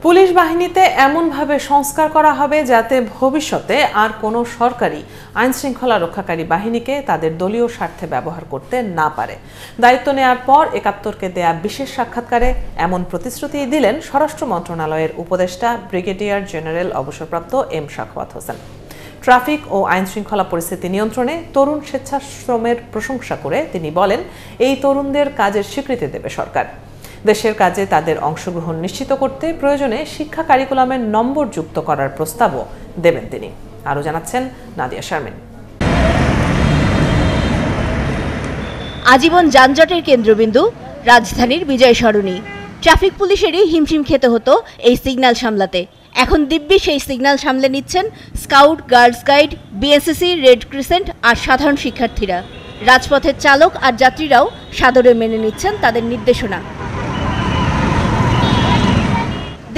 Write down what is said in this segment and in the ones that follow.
Police বাহিনীতে এমনভাবে সংস্কার করা হবে যাতে ভবিষ্যতে আর কোনো সরকারি আইনশৃঙ্খলা রক্ষাকারী বাহিনীকে তাদের দলীয় স্বার্থে ব্যবহার করতে না পারে। দায়িত্ব নেয়ার পর ৭১কে দেয়া বিশেষ সাক্ষাৎকারে এমন প্রতিশ্রুতি দিলেন স্বরাষ্ট্র মন্ত্রণালয়ের উপদেষ্টা ব্রিগেডিয়ার জেনারেল অবসরপ্রাপ্ত এম সাখাওয়াত হোসেন। ট্রাফিক ও আইনশৃঙ্খলা পরিস্থিতি নিয়ন্ত্রণে তরুণ স্বেচ্ছাশ্রমের প্রশংসা করে তিনি বলেন, এই তরুণদের কাজের স্বীকৃতি দেবে সরকার। দেশের কাজে তাদের অংশগ্রহণ নিশ্চিত করতে প্রয়োজনে শিক্ষা কারিকুলামের নম্বর যুক্ত করার প্রস্তাবও দেবেন তিনি। আরও জানাচ্ছেন নাদিয়া শারমিন। আজীবন যানজটের কেন্দ্রবিন্দু রাজধানীর বিজয় সরণি। ট্রাফিক পুলিশেরই হিমশিম খেতে হতো এই সিগন্যাল সামলাতে। এখন দিব্যি সেই সিগন্যাল সামলে নিচ্ছেন scout, girls guide, BSSC, red crescent আর সাধারণ শিক্ষার্থীরা। রাজপথের চালক আর যাত্রীরাও সাদরে মেনে নিচ্ছেন তাদের নির্দেশনা।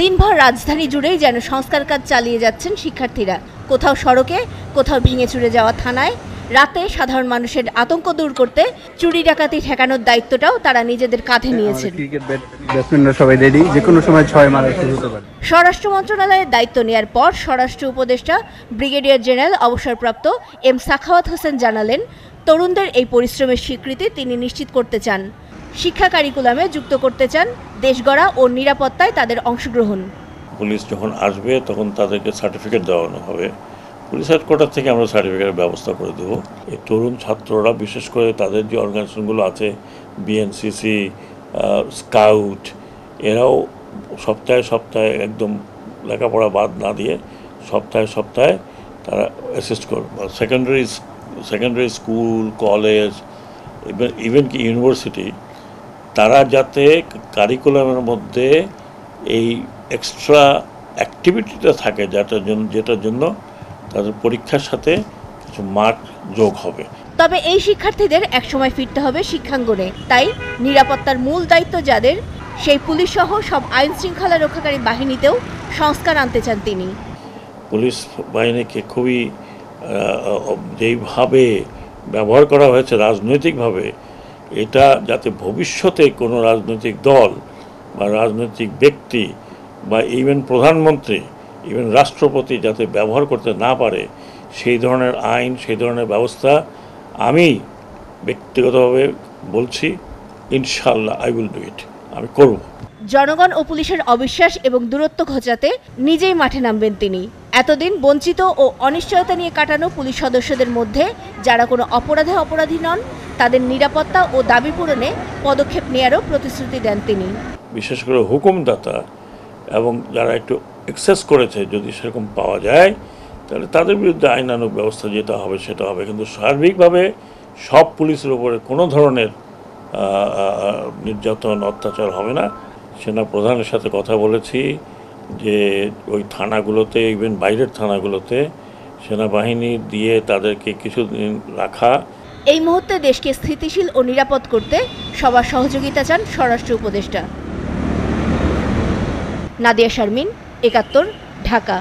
দিনভর রাজধানী জুড়েই যেন সংস্কার কাজ চালিয়ে যাচ্ছেন শিক্ষার্থীরা। কোথাও সড়কে, কোথাও ভেঙে চুরে যাওয়া থানায়। রাতে সাধারণ মানুষের আতঙ্ক দূর করতে চুরি ডাকাতি ঠেকানোর দায়িত্বটাও তারা নিজেদের কাঁধে নিয়েছেন। স্বরাষ্ট্র মন্ত্রণালয়ের দায়িত্ব নেয়ার পর স্বরাষ্ট্র উপদেষ্টা ব্রিগেডিয়ার জেনারেল অবসরপ্রাপ্ত এম সাখাওয়াত হোসেন জানালেন, তরুণদের এই পরিশ্রমের স্বীকৃতি তিনি নিশ্চিত করতে চান। শিক্ষা কারিকুলামে যুক্ত করতে চান দেশ গড়া ও নিরাপত্তায় তাদের অংশগ্রহণ। পুলিশ যখন আসবে তখন তাদেরকে সার্টিফিকেট দেওয়ানো হবে। পুলিশ হেডকোয়ার্টার থেকে আমরা সার্টিফিকেটের ব্যবস্থা করে দেবো। এই তরুণ ছাত্ররা বিশেষ করে তাদের যে অর্গানাইজেশনগুলো আছে, বিএনসিসি, স্কাউট, এরাও সপ্তাহে সপ্তাহে একদম লেখাপড়া বাদ না দিয়ে সপ্তাহে সপ্তাহে তারা অ্যাসিস্ট করবে। সেকেন্ডারি স্কুল, কলেজ, ইভেন কি ইউনিভার্সিটি, তারা যাতে কারিকুলামের মধ্যে এই এক্সট্রা অ্যাক্টিভিটিটা থাকে, যেটার জন্য তাদের পরীক্ষার সাথে কিছু মার্ক যোগ হবে। তবে এই শিক্ষার্থীদের একসময় ফিরতে হবে শিক্ষাঙ্গনে। তাই নিরাপত্তার মূল দায়িত্ব যাদের, সেই পুলিশ সহ সব আইন শৃঙ্খলা রক্ষাকারী বাহিনীতেও সংস্কার আনতে চান তিনি। পুলিশ বাহিনীকে খুবই যেইভাবে ব্যবহার করা হয়েছে রাজনৈতিকভাবে, এটা যাতে ভবিষ্যতে কোনো রাজনৈতিক দল বা রাজনৈতিক ব্যক্তি বা ইভেন প্রধানমন্ত্রী, ইভেন রাষ্ট্রপতি যাতে ব্যবহার করতে না পারে, সেই ধরনের আইন, সেই ধরনের ব্যবস্থা আমি ব্যক্তিগতভাবে বলছি, ইনশাআল্লাহ আই উইল ডু ইট, আমি করব। জনগণ ও পুলিশের অবিশ্বাস এবং দূরত্ব ঘোচাতে নিজেই মাঠে নামবেন তিনি। এতদিন বঞ্চিত ও অনিশ্চয়তা নিয়ে কাটানো পুলিশ সদস্যদের মধ্যে যারা কোনো অপরাধে অপরাধী নন, তাদের নিরাপত্তা ও দাবি পূরণে পদক্ষেপ নেয়ারও প্রতিশ্রুতি দেন তিনি। বিশেষ করে হুকুমদাতা এবং যারা একটু এক্সেস করেছে, যদি সেরকম পাওয়া যায় তাহলে তাদের বিরুদ্ধে আইনানুগ ব্যবস্থা যেটা হবে সেটা হবে। কিন্তু সার্বিকভাবে সব পুলিশের উপরে কোনো ধরনের নির্যাতন, অত্যাচার হবে না। সেনা প্রধানের সাথে কথা বলেছি যে ওই থানাগুলোতে, ইভেন বাইরের থানাগুলোতে সেনাবাহিনী দিয়ে তাদেরকে কিছুদিন রাখা। এই মুহূর্তে দেশকে স্থিতিশীল ও নিরাপদ করতে সবার সহযোগিতা চান স্বরাষ্ট্র উপদেষ্টা। নাদিয়া শারমিন, ৭১, ঢাকা।